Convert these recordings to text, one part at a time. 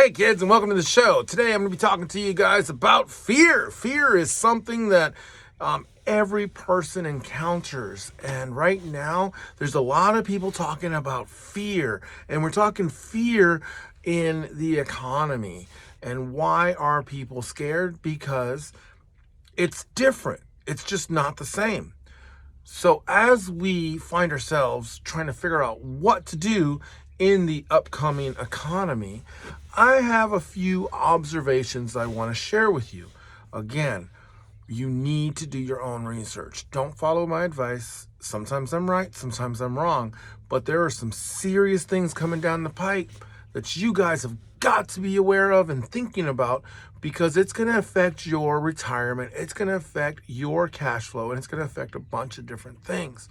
Hey kids, and welcome to the show. Today I'm going to be talking to you guys about fear. Fear is something that every person encounters, and right now there's a lot of people talking about fear, and we're talking fear in the economy. And why are people scared? Because it's different. It's just not the same. So as we find ourselves trying to figure out what to do in the upcoming economy, I have a few observations I want to share with you. Again, you need to do your own research. Don't follow my advice. Sometimes I'm right, sometimes I'm wrong, but there are some serious things coming down the pipe that you guys have got to be aware of and thinking about, because it's going to affect your retirement, it's going to affect your cash flow, and it's going to affect a bunch of different things.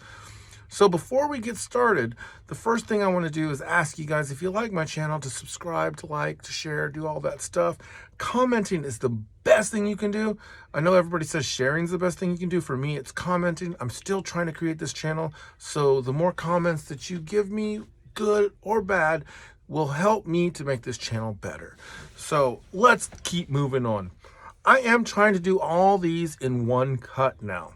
So before we get started, the first thing I want to do is ask you guys, if you like my channel, to subscribe, to like, to share, do all that stuff. Commenting is the best thing you can do. I know everybody says sharing is the best thing you can do. For me, it's commenting. I'm still trying to create this channel, so the more comments that you give me, good or bad, will help me to make this channel better. So let's keep moving on. I am trying to do all these in one cut now.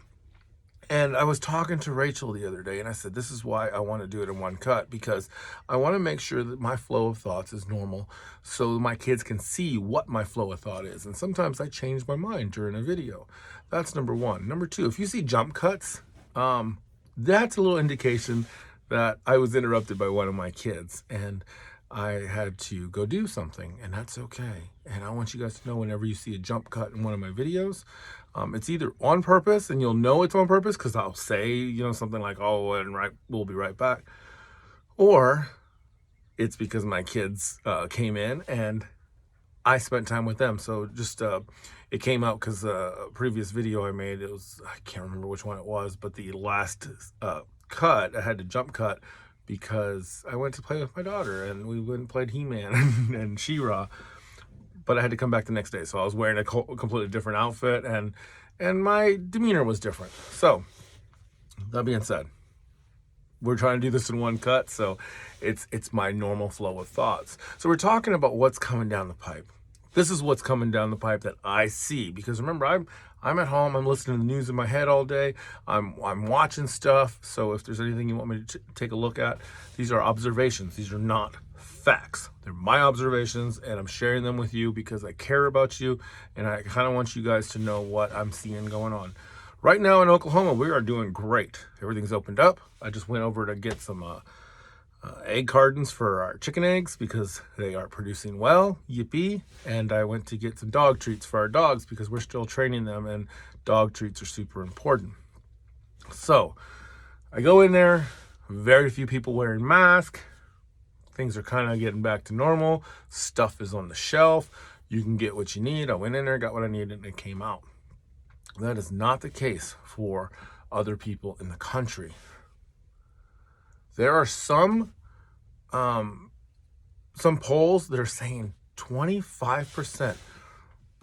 And I was talking to Rachel the other day, and I said, this is why I want to do it in one cut, because I want to make sure that my flow of thoughts is normal so my kids can see what my flow of thought is. And sometimes I change my mind during a video. That's number one. Number two, if you see jump cuts, that's a little indication that I was interrupted by one of my kids, and I had to go do something, and that's okay. And I want you guys to know, whenever you see a jump cut in one of my videos, it's either on purpose, and you'll know it's on purpose because I'll say, something like, oh, and we'll be right back. Or it's because my kids came in and I spent time with them. So just, it came out because a previous video I made, I can't remember which one it was, but the last cut, I had to jump cut because I went to play with my daughter, and we went and played He-Man and She-Ra. But I had to come back the next day, so I was wearing a completely different outfit, and my demeanor was different. So that being said, we're trying to do this in one cut, so it's my normal flow of thoughts. So we're talking about what's coming down the pipe. This is what's coming down the pipe that I see, because remember, I'm at home, I'm listening to the news in my head all day, I'm watching stuff. So if there's anything you want me to take a look at, these are observations. These are not facts. They're my observations, and I'm sharing them with you because I care about you, and I kind of want you guys to know what I'm seeing going on. Right now in Oklahoma, we are doing great. Everything's opened up. I just went over to get some egg cartons for our chicken eggs because they are producing well, yippee. And I went to get some dog treats for our dogs because we're still training them, and dog treats are super important. So I go in there, very few people wearing masks. Things are kind of getting back to normal. Stuff is on the shelf. You can get what you need. I went in there, got what I needed, and it came out. That is not the case for other people in the country. There are some polls that are saying 25%,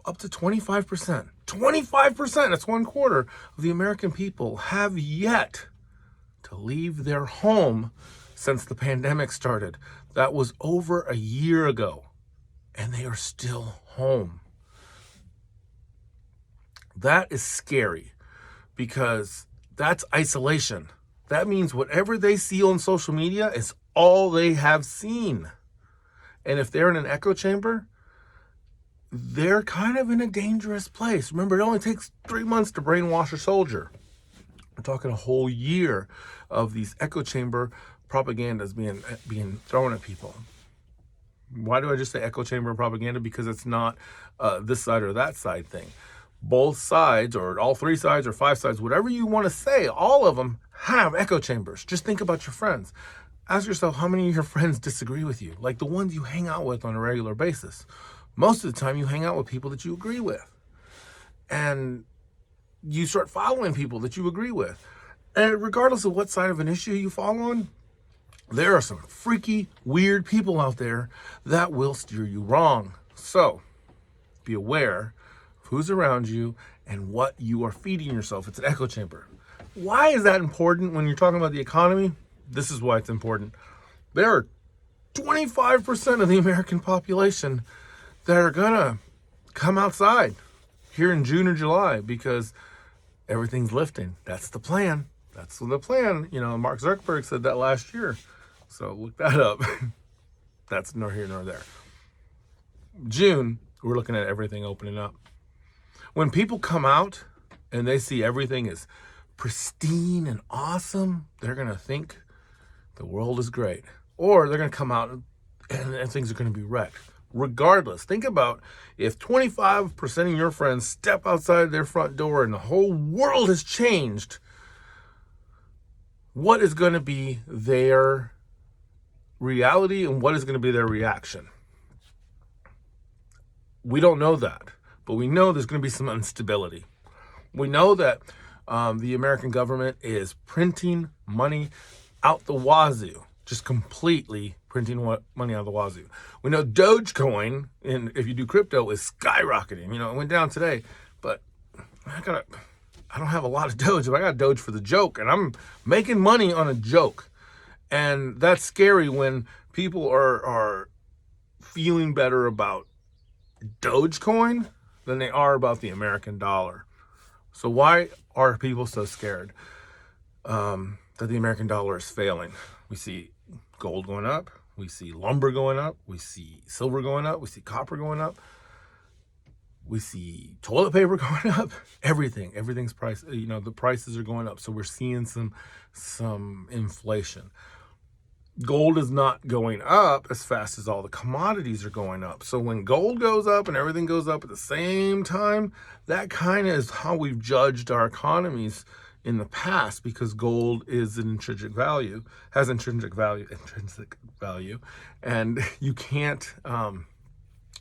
up to 25%. 25%, that's 1/4 of the American people have yet to leave their home since the pandemic started. That was over a year ago, and they are still home. That is scary, because that's isolation. That means whatever they see on social media is all they have seen. And if they're in an echo chamber, they're kind of in a dangerous place. Remember, it only takes 3 months to brainwash a soldier. We're talking a whole year of these echo chamber propagandas being thrown at people. Why do I just say echo chamber propaganda? Because it's not this side or that side thing. Both sides, or all 3 sides or 5 sides, whatever you want to say, all of them have echo chambers. Just think about your friends. Ask yourself, how many of your friends disagree with you? Like the ones you hang out with on a regular basis. Most of the time you hang out with people that you agree with. And you start following people that you agree with. And regardless of what side of an issue you fall on, there are some freaky, weird people out there that will steer you wrong. So be aware of who's around you and what you are feeding yourself. It's an echo chamber. Why is that important when you're talking about the economy? This is why it's important. There are 25% of the American population that are gonna come outside here in June or July because everything's lifting. That's the plan. That's the plan. Mark Zuckerberg said that last year. So look that up. That's nor here nor there. June, we're looking at everything opening up. When people come out and they see everything is pristine and awesome, they're going to think the world is great. Or they're going to come out and things are going to be wrecked. Regardless, think about if 25% of your friends step outside their front door and the whole world has changed, what is going to be their reality and what is going to be their reaction? We don't know that, but we know there's going to be some instability. We know that the American government is printing money out the wazoo, just completely printing money out of the wazoo. We know Dogecoin, and if you do crypto, is skyrocketing. It went down today, but I don't have a lot of Doge, but I got Doge for the joke, and I'm making money on a joke. And that's scary when people are feeling better about Dogecoin than they are about the American dollar. So why are people so scared that the American dollar is failing? We see gold going up. We see lumber going up. We see silver going up. We see copper going up. We see toilet paper going up. Everything's price. The prices are going up. So we're seeing some inflation. Gold is not going up as fast as all the commodities are going up. So when gold goes up and everything goes up at the same time, that kind of is how we've judged our economies in the past, because gold is an intrinsic value, and you can't,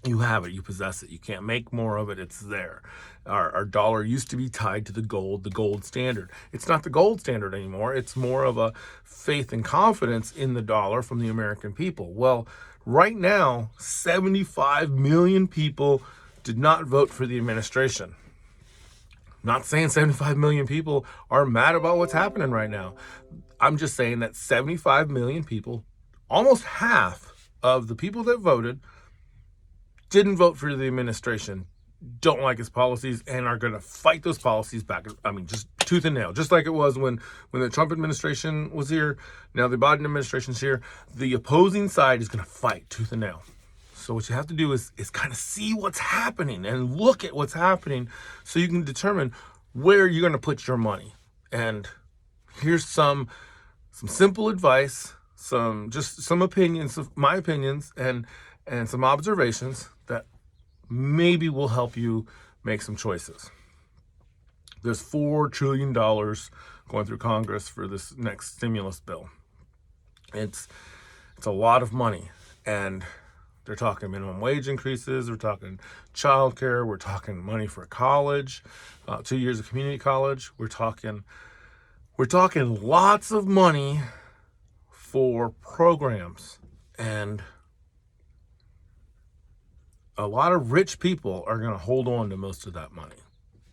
you have it, you possess it, you can't make more of it, it's there. Our dollar used to be tied to the gold standard. It's not the gold standard anymore. It's more of a faith and confidence in the dollar from the American people. Well, right now, 75 million people did not vote for the administration. Not saying 75 million people are mad about what's happening right now. I'm just saying that 75 million people, almost half of the people that voted, didn't vote for the administration, don't like his policies, and are going to fight those policies back. Just tooth and nail. Just like it was when the Trump administration was here, now the Biden administration's here. The opposing side is going to fight tooth and nail. So what you have to do is kind of see what's happening and look at what's happening so you can determine where you're going to put your money. And here's some simple advice, some opinions, my opinions, and some observations that maybe will help you make some choices. There's $4 trillion going through Congress for this next stimulus bill. It's a lot of money, and they're talking minimum wage increases. We're talking childcare. We're talking money for college, 2 years of community college. We're talking lots of money for programs, and a lot of rich people are going to hold on to most of that money.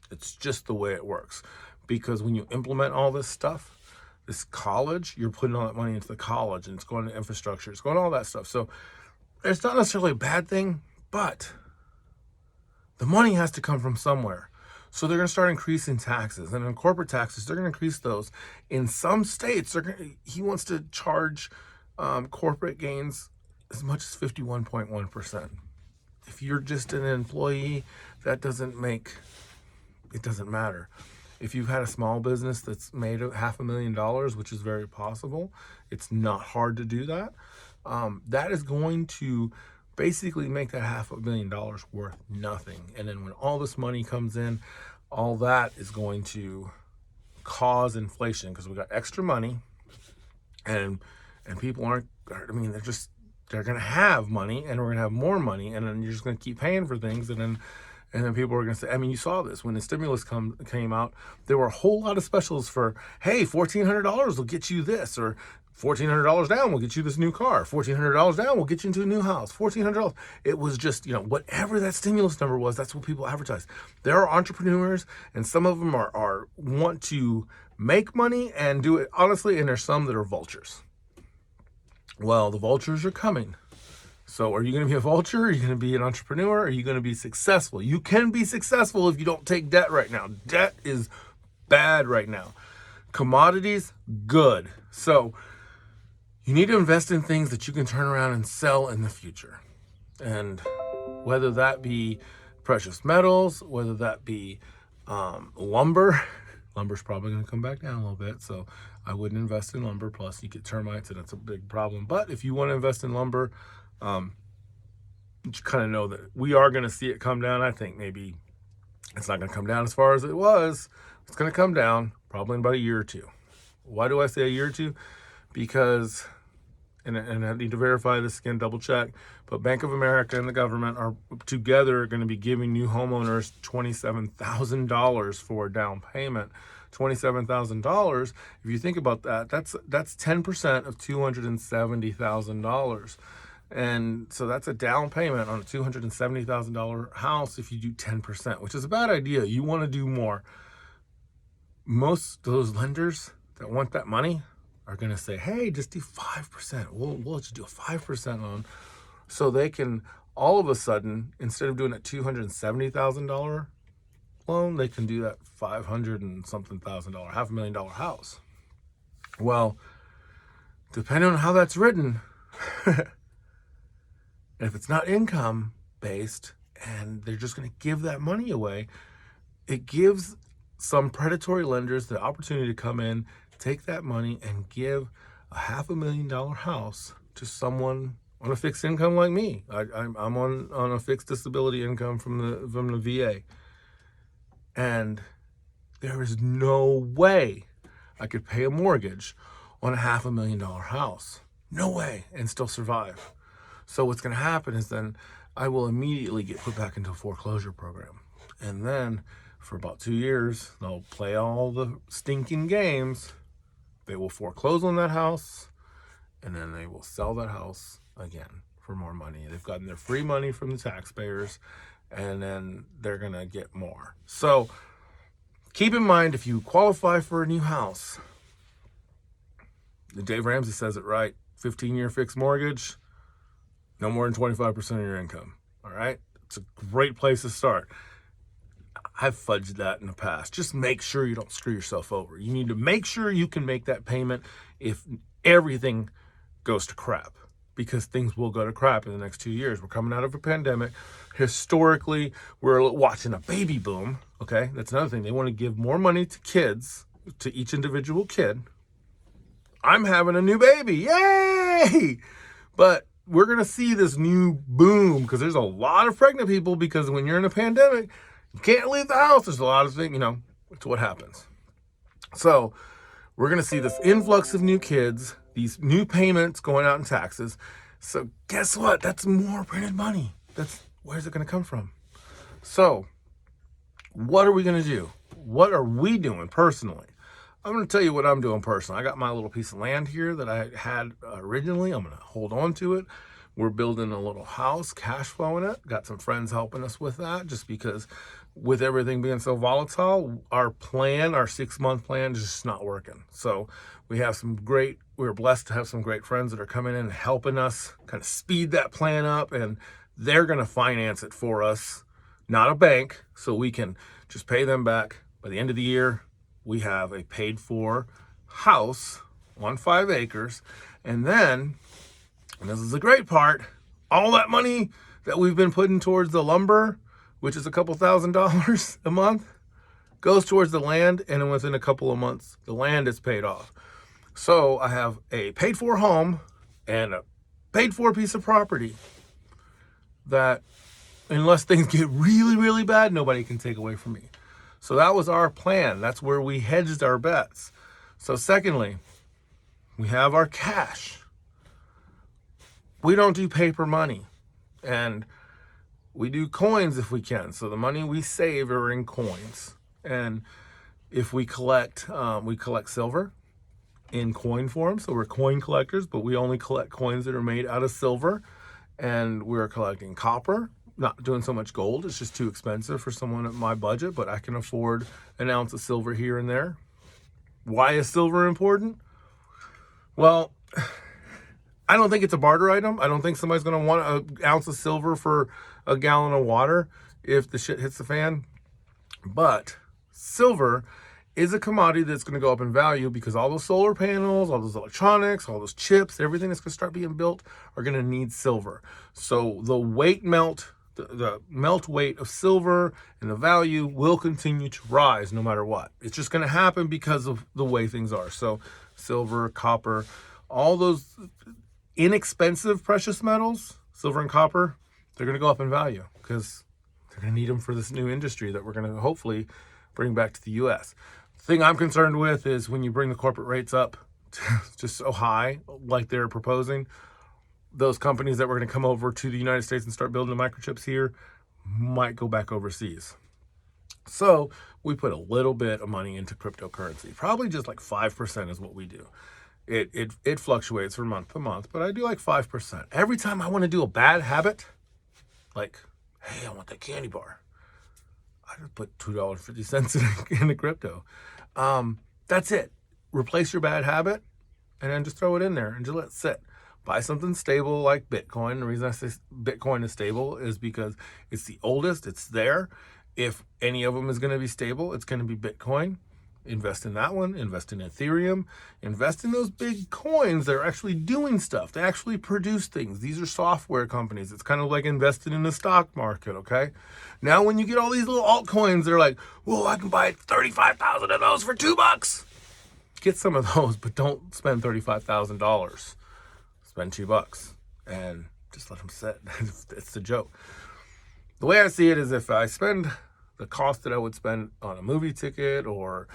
It's just the way it works, because when you implement all this stuff, this college, you're putting all that money into the college, and it's going to infrastructure. It's going to all that stuff. So it's not necessarily a bad thing, but the money has to come from somewhere. So they're going to start increasing taxes, and in corporate taxes, they're going to increase those. In some states, he wants to charge corporate gains as much as 51.1%. If you're just an employee, it doesn't matter. If you've had a small business that's made $500,000, which is very possible, it's not hard to do that. That is going to basically make that $500,000 worth nothing. And then when all this money comes in, all that is going to cause inflation, because we got extra money, and people they're going to have money, and we're going to have more money, and then you're just going to keep paying for things, and then people are going to say, you saw this when the stimulus came out, there were a whole lot of specials for, hey, $1,400 will get you this, or $1,400 down will get you this new car, $1,400 down will get you into a new house, $1,400. It was just, whatever that stimulus number was, that's what people advertise. There are entrepreneurs, and some of them are want to make money and do it honestly, and there's some that are vultures. Well, the vultures are coming. So are you going to be a vulture? Are you going to be an entrepreneur? Are you going to be successful? You can be successful if you don't take debt right now. Debt is bad right now. Commodities, good. So you need to invest in things that you can turn around and sell in the future. And whether that be precious metals, whether that be lumber. Lumber's probably going to come back down a little bit, so I wouldn't invest in lumber. Plus, you get termites, and it's a big problem. But if you want to invest in lumber, you kind of know that we are going to see it come down. I think maybe it's not going to come down as far as it was. It's going to come down probably in about a year or two. Why do I say a year or two? Because, and I need to verify this again, double check, but Bank of America and the government are together going to be giving new homeowners $27,000 for a down payment. $27,000, if you think about that, that's 10% of $270,000. And so that's a down payment on a $270,000 house if you do 10%, which is a bad idea. You want to do more. Most of those lenders that want that money are going to say, hey, just do 5%. We'll let you do a 5% loan. So they can all of a sudden, instead of doing a $270,000 loan, they can do that $500 and something thousand, $500,000 house. Well, depending on how that's written, if it's not income based and they're just going to give that money away, it gives some predatory lenders the opportunity to come in, take that money and give a $500,000 house to someone on a fixed income like me. I'm on a fixed disability income from the VA. And there is no way I could pay a mortgage on a $500,000 house. No way, and still survive. So what's going to happen is then I will immediately get put back into a foreclosure program. And then for about 2 years, they'll play all the stinking games. They will foreclose on that house, and then they will sell that house again for more money. They've gotten their free money from the taxpayers, and then they're going to get more. So keep in mind, if you qualify for a new house, Dave Ramsey says it right, 15-year fixed mortgage, no more than 25% of your income. All right? It's a great place to start. I've fudged that in the past. Just make sure you don't screw yourself over. You need to make sure you can make that payment if everything goes to crap, because things will go to crap in the next 2 years. We're coming out of a pandemic. Historically, we're watching a baby boom. Okay, that's another thing. They want to give more money to kids, to each individual kid. I'm having a new baby. Yay! But we're going to see this new boom because there's a lot of pregnant people, because when you're in a pandemic, you can't leave the house. There's a lot of things, it's what happens. So we're going to see this influx of new kids, these new payments going out in taxes. So guess what? That's more printed money. Where's it going to come from? So what are we going to do? What are we doing personally? I'm going to tell you what I'm doing personally. I got my little piece of land here that I had originally. I'm going to hold on to it. We're building a little house, cash flowing it. Got some friends helping us with that, just because with everything being so volatile, our 6-month plan is just not working. So we're blessed to have some great friends that are coming in and helping us kind of speed that plan up, and they're going to finance it for us, not a bank, so we can just pay them back. By the end of the year, we have a paid for house on 5 acres. And then, and this is the great part, all that money that we've been putting towards the lumber, which is a couple $1,000s a month, goes towards the land, and within a couple of months, the land is paid off. So I have a paid for home and a paid for piece of property that, unless things get really, really bad, nobody can take away from me. So that was our plan. That's where we hedged our bets. So secondly, we have our cash. We don't do paper money, and we do coins if we can. So the money we save are in coins. And if we collect silver in coin form. So we're coin collectors, but we only collect coins that are made out of silver. And we're collecting copper. Not doing so much gold. It's just too expensive for someone at my budget, but I can afford an ounce of silver here and there. Why is silver important? Well, I don't think it's a barter item. I don't think somebody's going to want an ounce of silver for a gallon of water if the shit hits the fan. But silver is a commodity that's going to go up in value because all those solar panels, all those electronics, all those chips, everything that's going to start being built are going to need silver. So the melt weight of silver and the value will continue to rise no matter what. It's just going to happen because of the way things are. So silver, copper, all those inexpensive precious metals, silver and copper, they're going to go up in value because they're going to need them for this new industry that we're going to hopefully bring back to the U.S. The thing I'm concerned with is when you bring the corporate rates up just so high, like they're proposing, those companies that were going to come over to the United States and start building the microchips here might go back overseas. So we put a little bit of money into cryptocurrency, probably just like 5% is what we do. It fluctuates from month to month, but I do like 5%. Every time I want to do a bad habit, like, hey, I want that candy bar, I just put $2.50 in the crypto. That's it. Replace your bad habit and then just throw it in there and just let it sit. Buy something stable like Bitcoin. The reason I say Bitcoin is stable is because it's the oldest. It's there. If any of them is going to be stable, it's going to be Bitcoin. Invest in that one. Invest in Ethereum. Invest in those big coins that are actually doing stuff. They actually produce things. These are software companies. It's kind of like investing in the stock market, okay? Now when you get all these little altcoins, they're like, well, I can buy 35,000 of those for $2. Get some of those, but don't spend $35,000. Spend $2 and just let them sit. It's the joke. The way I see it is if I spend the cost that I would spend on a movie ticket or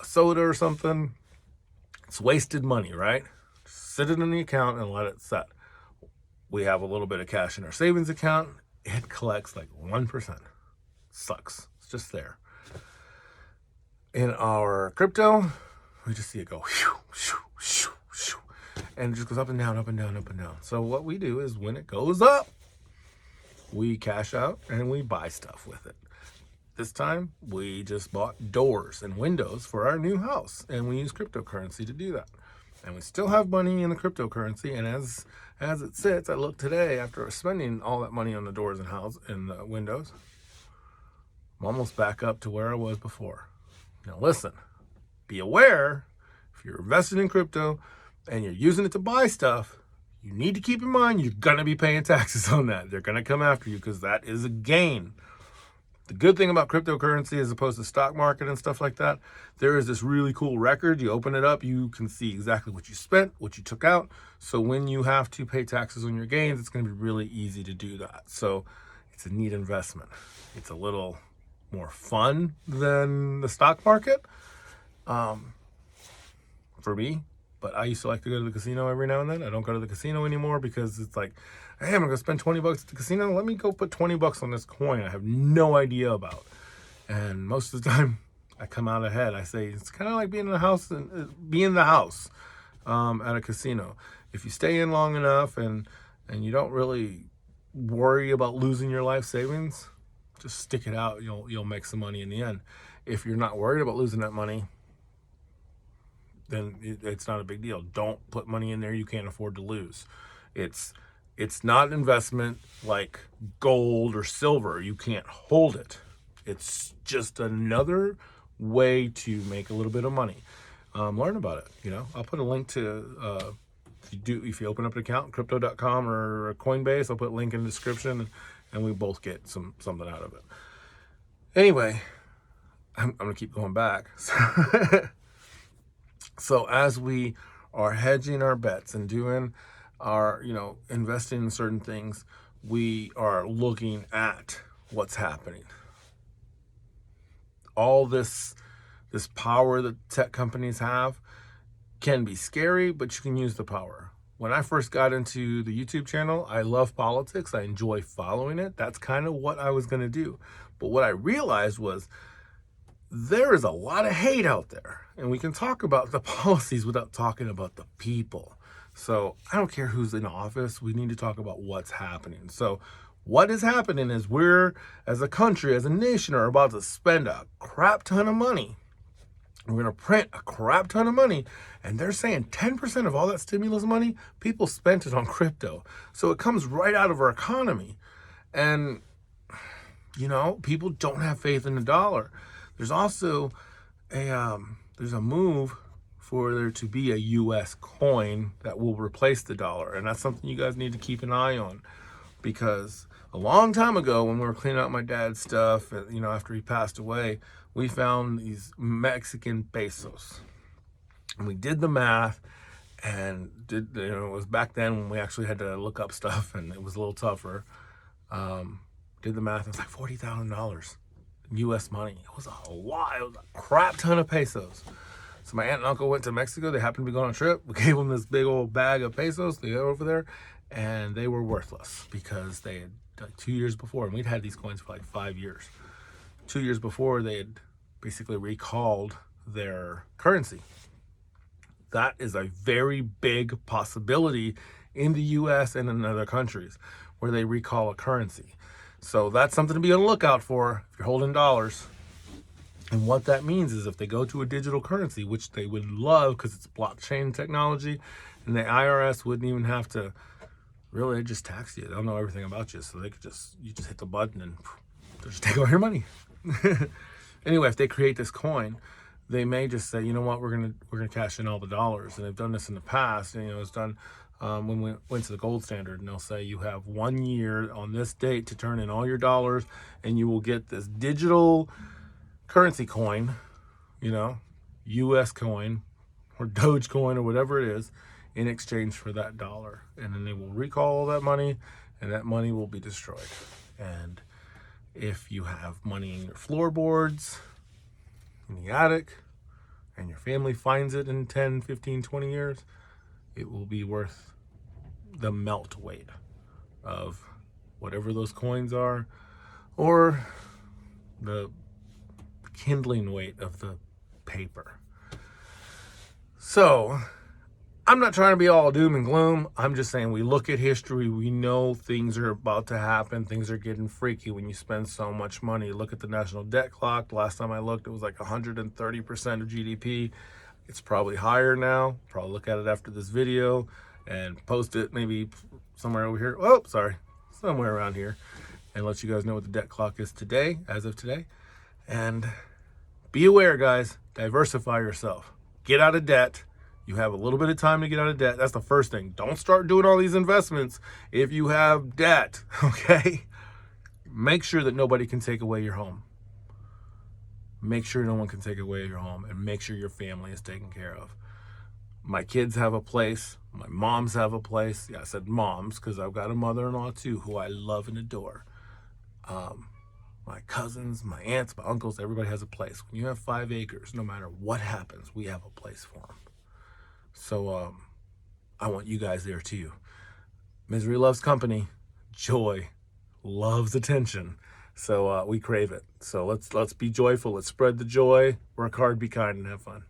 soda or something, it's wasted money, right? Just sit it in the account and let it set. We have a little bit of cash in our savings account. It collects like 1%. Sucks. It's just there. In our crypto, we just see it go whew, whew, whew, whew, and it just goes up and down, up and down, up and down. So what we do is when it goes up, we cash out and we buy stuff with it. This time, we just bought doors and windows for our new house, and we use cryptocurrency to do that. And we still have money in the cryptocurrency, and as it sits, I look today, after spending all that money on the doors and the windows, I'm almost back up to where I was before. Now listen, be aware, if you're invested in crypto, and you're using it to buy stuff, you need to keep in mind you're going to be paying taxes on that. They're going to come after you because that is a gain. The good thing about cryptocurrency as opposed to stock market and stuff like that, there is this really cool record. You open it up, you can see exactly what you spent, what you took out. So when you have to pay taxes on your gains, it's going to be really easy to do that. So it's a neat investment. It's a little more fun than the stock market for me. But I used to like to go to the casino every now and then. I don't go to the casino anymore because it's like, hey, I'm going to spend $20 at the casino. Let me go put $20 on this coin I have no idea about. And most of the time, I come out ahead. I say, it's kind of like being in the house at a casino. If you stay in long enough and you don't really worry about losing your life savings, just stick it out. You'll make some money in the end. If you're not worried about losing that money, then it's not a big deal. Don't put money in there you can't afford to lose. It's not investment like gold or silver. You can't hold it. It's just another way to make a little bit of money. Learn about it. I'll put a link to if you open up an account, crypto.com or Coinbase, I'll put a link in the description, and we both get something out of it. Anyway, I'm gonna keep going back. So as we are hedging our bets and doing our, investing in certain things, we are looking at what's happening. All this power that tech companies have can be scary, but you can use the power. When I first got into the YouTube channel, I love politics. I enjoy following it. That's kind of what I was going to do. But what I realized was there is a lot of hate out there, and we can talk about the policies without talking about the people. So I don't care who's in office. We need to talk about what's happening. So what is happening is we're, as a country, as a nation, are about to spend a crap ton of money We're going to print a crap ton of money. And they're saying 10% of all that stimulus money, people spent it on crypto. So it comes right out of our economy. And, people don't have faith in the dollar. There's also there's a move for there to be a U.S. coin that will replace the dollar. And that's something you guys need to keep an eye on, because a long time ago when we were cleaning out my dad's stuff, after he passed away, we found these Mexican pesos. And we did the math, and it was back then when we actually had to look up stuff, and it was a little tougher. Did the math, it was like $40,000 U.S. money. It was a lot. It was a crap ton of pesos. So my aunt and uncle went to Mexico. They happened to be going on a trip. We gave them this big old bag of pesos. They go over there, and they were worthless because they had, like 2 years before, and we'd had these coins for like 5 years. 2 years before, they had basically recalled their currency. That is a very big possibility in the U.S. and in other countries where they recall a currency. So that's something to be on the lookout for if you're holding dollars. And what that means is if they go to a digital currency, which they would love because it's blockchain technology, and the IRS wouldn't even have to really just tax you. They don't know everything about you, so you just hit the button and they'll just take all your money. Anyway, if they create this coin, they may just say, you know what, we're gonna cash in all the dollars. And they've done this in the past. And it's done when we went to the gold standard, and they'll say you have 1 year on this date to turn in all your dollars, and you will get this digital currency coin, U.S. coin or Doge coin or whatever it is, in exchange for that dollar. And then they will recall all that money, and that money will be destroyed. And if you have money in your floorboards, in the attic, and your family finds it in 10, 15, 20 years, it will be worth the melt weight of whatever those coins are, or the kindling weight of the paper. So I'm not trying to be all doom and gloom. I'm just saying we look at history. We know things are about to happen. Things are getting freaky when you spend so much money. Look at the national debt clock. The last time I looked, it was like 130% of GDP. It's probably higher now. Probably look at it after this video and post it maybe somewhere over here. Oh, sorry. Somewhere around here. And let you guys know what the debt clock is today, as of today. And be aware, guys. Diversify yourself. Get out of debt. You have a little bit of time to get out of debt. That's the first thing. Don't start doing all these investments if you have debt, okay? Make sure that nobody can take away your home. Make sure no one can take away your home, and make sure your family is taken care of. My kids have a place. My moms have a place. Yeah, I said moms because I've got a mother-in-law too who I love and adore. My cousins, my aunts, my uncles, everybody has a place. When you have 5 acres, no matter what happens, we have a place for them. So I want you guys there too. Misery loves company. Joy loves attention. So we crave it. So let's be joyful. Let's spread the joy. Work hard, be kind, and have fun.